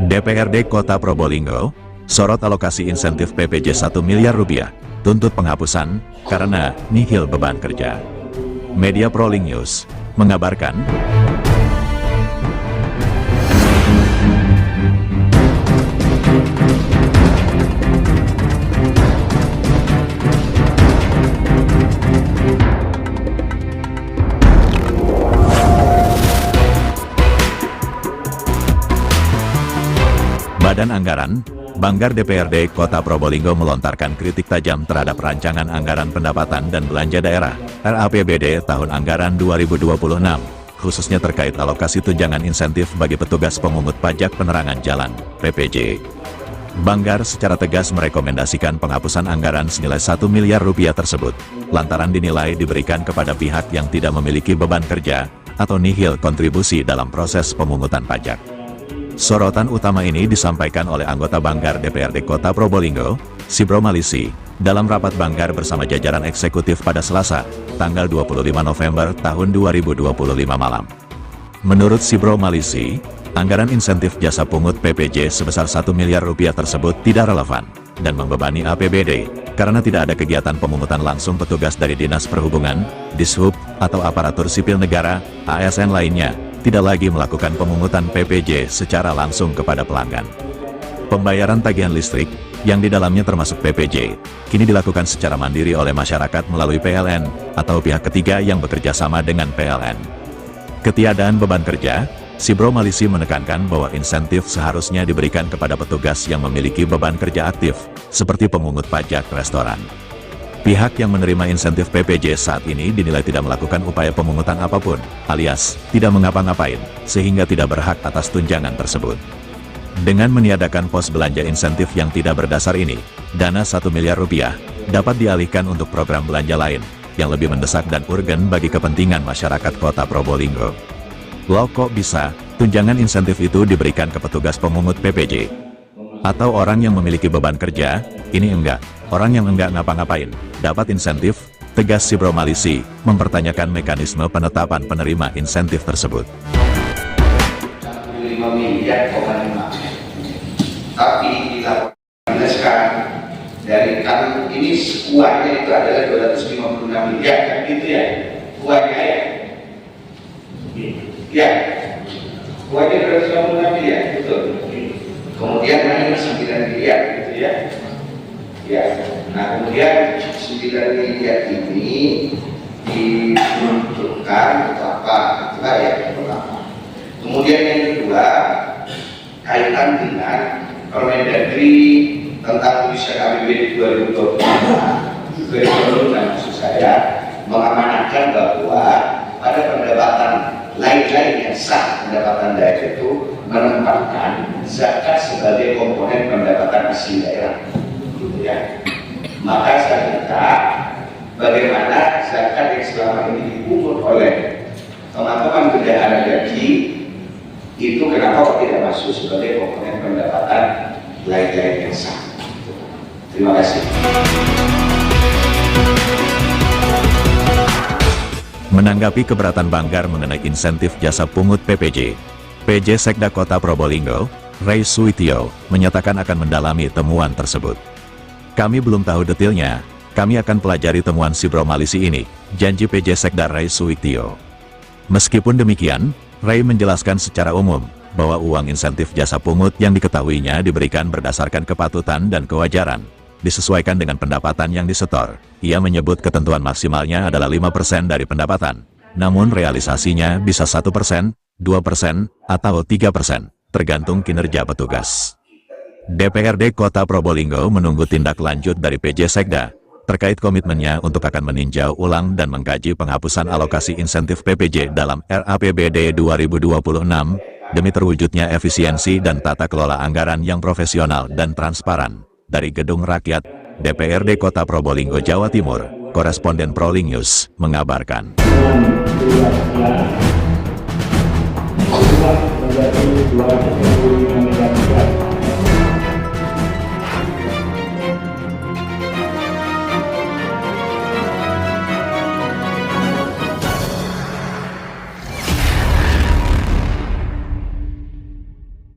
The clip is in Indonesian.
DPRD Kota Probolinggo sorot alokasi insentif PPJ 1 miliar rupiah, tuntut penghapusan karena nihil beban kerja. Media Proling News mengabarkan. Badan Anggaran, Banggar DPRD Kota Probolinggo melontarkan kritik tajam terhadap rancangan anggaran pendapatan dan belanja daerah (RAPBD) tahun anggaran 2026, khususnya terkait alokasi tunjangan insentif bagi petugas pemungut pajak penerangan jalan (PPJ). Banggar secara tegas merekomendasikan penghapusan anggaran senilai 1 miliar rupiah tersebut, lantaran dinilai diberikan kepada pihak yang tidak memiliki beban kerja atau nihil kontribusi dalam proses pemungutan pajak. Sorotan utama ini disampaikan oleh anggota Banggar DPRD Kota Probolinggo, Sibro Malisi, dalam rapat Banggar bersama jajaran eksekutif pada Selasa, tanggal 25 November tahun 2025 malam. Menurut Sibro Malisi, anggaran insentif jasa pungut PPJ sebesar 1 miliar rupiah tersebut tidak relevan dan membebani APBD, karena tidak ada kegiatan pemungutan langsung petugas dari Dinas Perhubungan, Dishub, atau aparatur sipil negara, ASN lainnya, tidak lagi melakukan pemungutan PPJ secara langsung kepada pelanggan. Pembayaran tagihan listrik, yang di dalamnya termasuk PPJ, kini dilakukan secara mandiri oleh masyarakat melalui PLN, atau pihak ketiga yang bekerja sama dengan PLN. Ketiadaan beban kerja, Sibro Malisi menekankan bahwa insentif seharusnya diberikan kepada petugas yang memiliki beban kerja aktif, seperti pemungut pajak restoran. Pihak yang menerima insentif PPJ saat ini dinilai tidak melakukan upaya pemungutan apapun, alias tidak mengapa-ngapain, sehingga tidak berhak atas tunjangan tersebut. Dengan meniadakan pos belanja insentif yang tidak berdasar ini, dana 1 miliar rupiah dapat dialihkan untuk program belanja lain, yang lebih mendesak dan urgen bagi kepentingan masyarakat Kota Probolinggo. Loh, kok bisa tunjangan insentif itu diberikan ke petugas pemungut PPJ? Atau orang yang memiliki beban kerja, ini enggak, orang yang enggak ngapa-ngapain, dapat insentif, tegas Sibro Malisi, mempertanyakan mekanisme penetapan penerima insentif tersebut. 5 miliar, tapi dilakukan dari kan ini kuahnya itu adalah 256 miliar, kan gitu ya, kuahnya ya, ya, kuahnya 256 miliar, betul. Kemudian naik 9 miliar gitu ya. Ya. Nah, kemudian 9 miliar ini dimunculkan untuk apa? Itulah yang pertama. Kemudian yang kedua, kaitan dengan Permendagri tentang penyusunan APBD 2026 maksud saya mengamanatkan bahwa pada pendapatan lain-lain yang sah pendapatan daerah itu menempatkan zakat sebagai komponen pendapatan asli daerah, gitu ya. Maka saya minta bagaimana zakat yang selama ini dipungut oleh teman-teman bendahara gaji itu kenapa kok tidak masuk sebagai komponen pendapatan lain-lain yang sah. Terima kasih. Menanggapi keberatan Banggar mengenai insentif jasa pungut PPJ, PJ Sekda Kota Probolinggo, Ray Suwitio, menyatakan akan mendalami temuan tersebut. Kami belum tahu detailnya, kami akan pelajari temuan Sibro Malisi ini, janji PJ Sekda Ray Suwitio. Meskipun demikian, Ray menjelaskan secara umum, bahwa uang insentif jasa pungut yang diketahuinya diberikan berdasarkan kepatutan dan kewajaran, disesuaikan dengan pendapatan yang disetor. Ia menyebut ketentuan maksimalnya adalah 5% dari pendapatan, namun realisasinya bisa 1%, 2%, atau 3%, tergantung kinerja petugas. DPRD Kota Probolinggo menunggu tindak lanjut dari PJ Sekda, terkait komitmennya untuk akan meninjau ulang dan mengkaji penghapusan alokasi insentif PPJ dalam RAPBD 2026, demi terwujudnya efisiensi dan tata kelola anggaran yang profesional dan transparan. Dari Gedung Rakyat, DPRD Kota Probolinggo, Jawa Timur, Koresponden Proling News mengabarkan. Menjadi 2